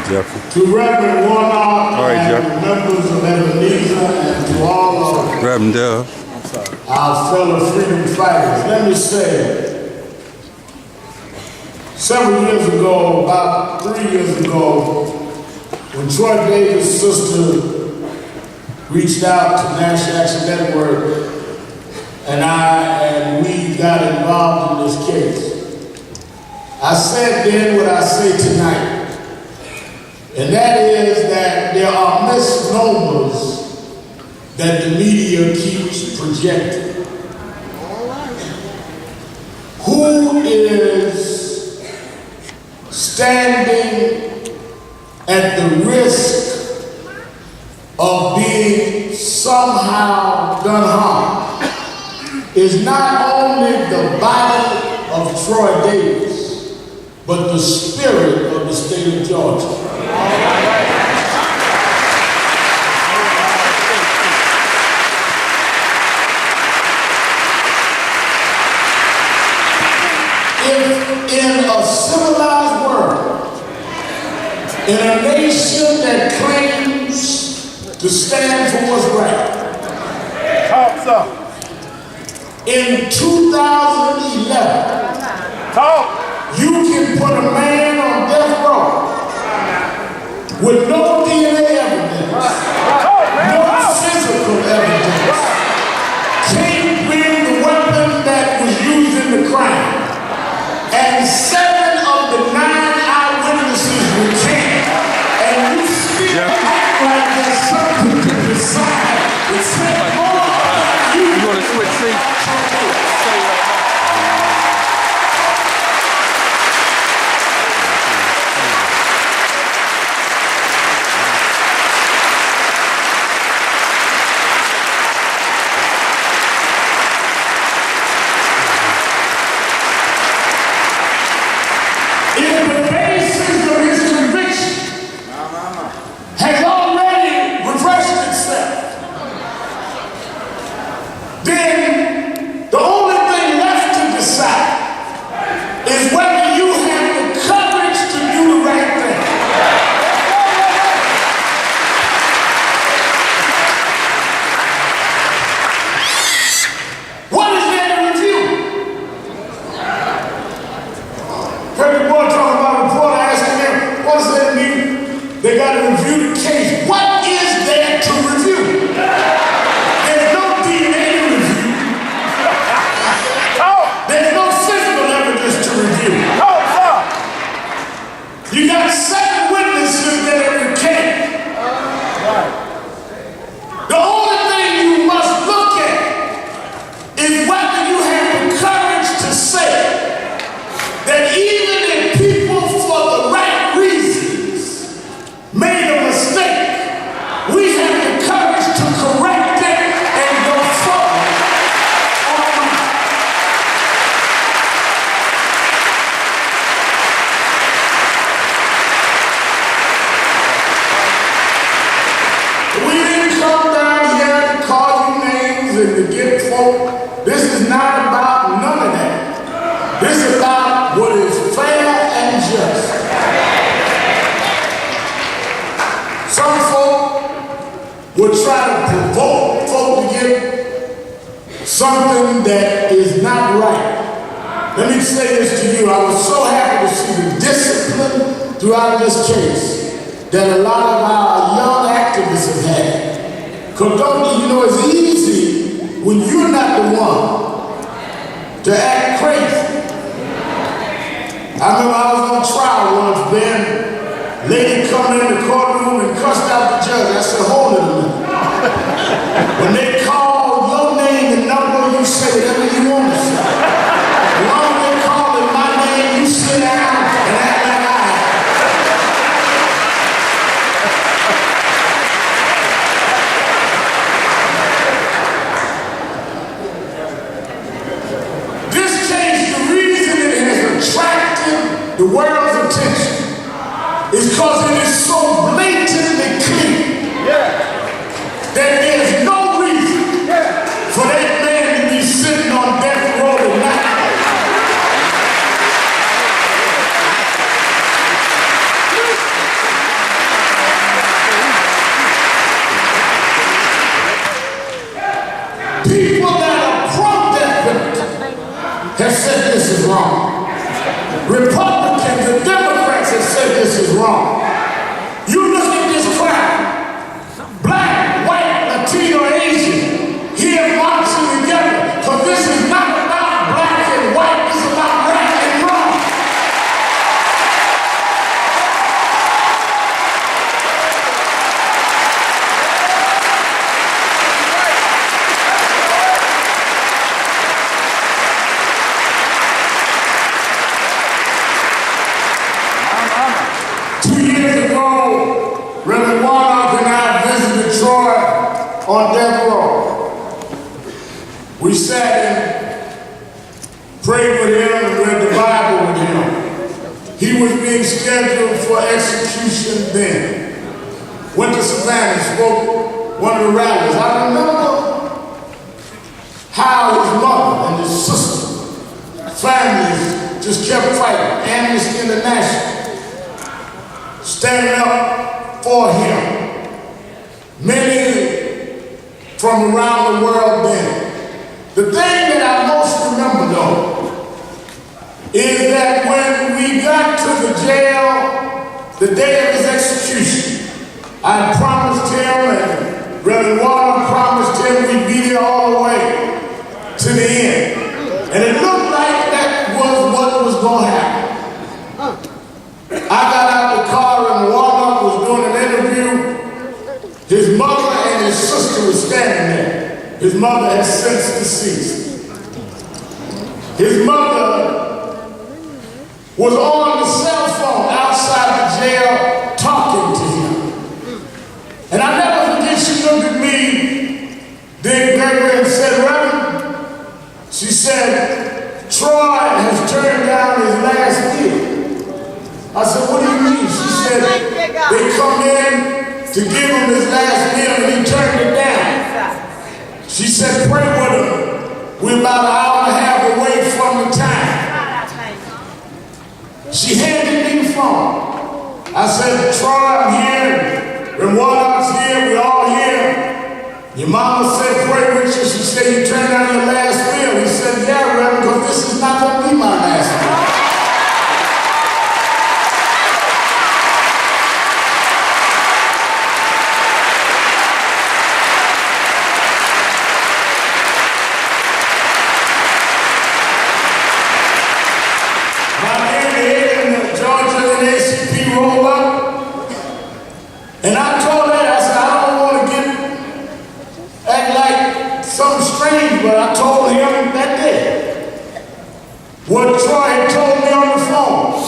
Jeffrey. To Reverend Warnock and members of Ebenezer and to all of Reverend Dove. our fellow freedom fighters. Let me say, several years ago, about 3 years ago, when Troy Davis' sister reached out to National Action Network and we got involved in this case, I said then what I say tonight. And that is that there are misnomers that the media keeps projecting. Who is standing at the risk of being somehow done harm is not only the body of Troy Davis, but the spirit of the state of Georgia. If in a civilized world, in a nation that claims to stand for what's right, in 2011, you can put a man on death row with no DNA evidence, no physical evidence, can't bring the weapon that was used in the crime, and 7 of the 9 eyewitnesses recant, and you still act like there's something to decide. It's more you want to switch seats? Something that is not right. Let me say this to you. I was so happy to see the discipline throughout this case that a lot of our young activists have had. Because don't you know it's easy when you're not the one to act crazy. I remember I was on trial once, then lady come in the courtroom and cussed out the judge. I said, hold it a minute. When they call your name and number, you say whatever you want to say. As long as they call it my name, you sit down and act like I am. This case, the reason it has attracted the world's attention is because it is so blatantly clear People that are pro-death penalty have said this is wrong. Republicans and Democrats have said this is wrong. You look at this crowd, black, white, Latino, Asian, here marching together, because this is not about black and white, this is about right and wrong. On death row. We sat and prayed with him and read the Bible with him. He was being scheduled for execution then. Went to Savannah, spoke one of the rallies. I remember how his mother and his sister, families just kept fighting. Amnesty International, standing up for him. Many from around the world then. The thing that I most remember though is that when we got to the jail, the day of his execution, I promised him and Reverend Warner promised him we'd be there all the way to the end. And it looked like that was what was going to happen. I got out the car and Warner was doing an interview. His mother and his sister were standing there. His mother had since deceased. His mother was on the cell phone outside the jail talking to him. And I never forget, she looked at me, then Gregory, and said, Reverend, she said, Troy has turned down his last deal. I said, what do you mean? She said, they come in to give him his last meal and he turned it down. She said, pray with him. We're about an hour and a half away from the time. She handed me the phone. I said, Troy, I'm here. And Warnock's here. We're all here. Your mama said, pray with you. She said, you turned down your last meal. He said, yeah, Reverend, because this is not going to be my last meal. And I told her, I said, I don't want to act like something strange, but I told him that day what Troy had told me on the phone.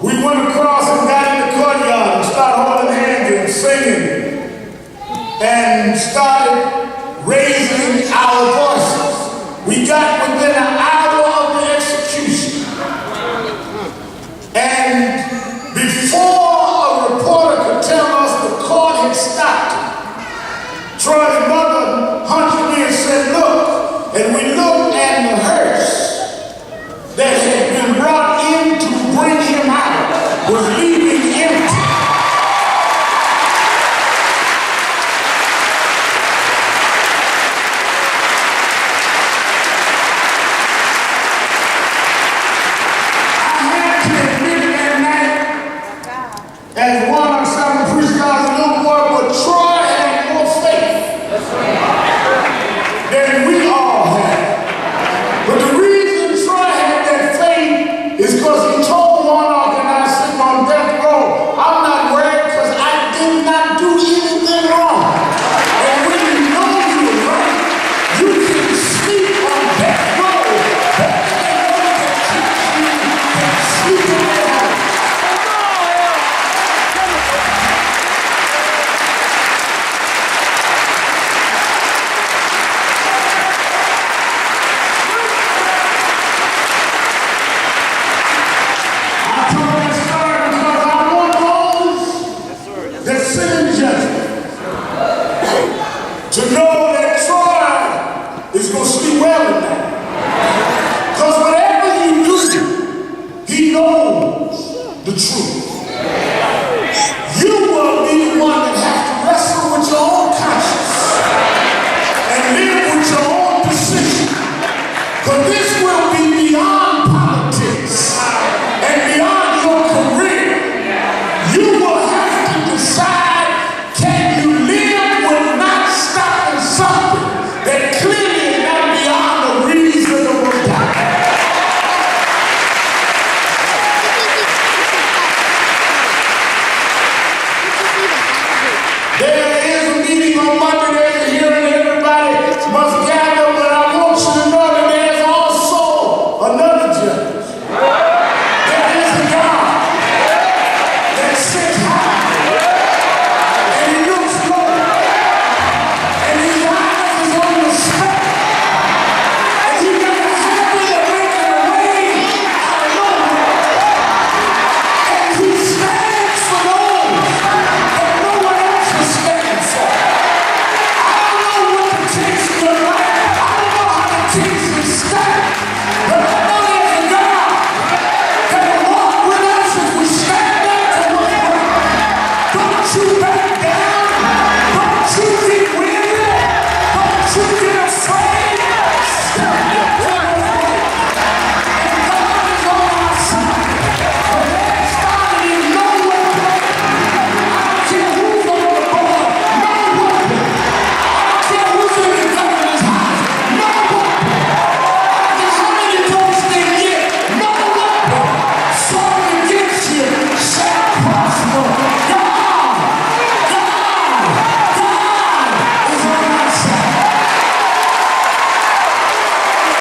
We went across and got in the courtyard and started holding hands and singing and started raising our voices. We got within an hour of the execution. And before a reporter could tell us the court had stopped, Troy's mother hunched me and said, look, and we looked at the hearse that had been brought in to bring him out, was leaving empty. As one of some preached God's little boy, but Troy had more faith than we all had. But the reason Troy had that faith is because he told Warnock and I sitting on death row, I'm not worried because I did not do anything wrong. And when you know you're right, you can sleep on death row. That's the one that keeps you from sleeping at home. To know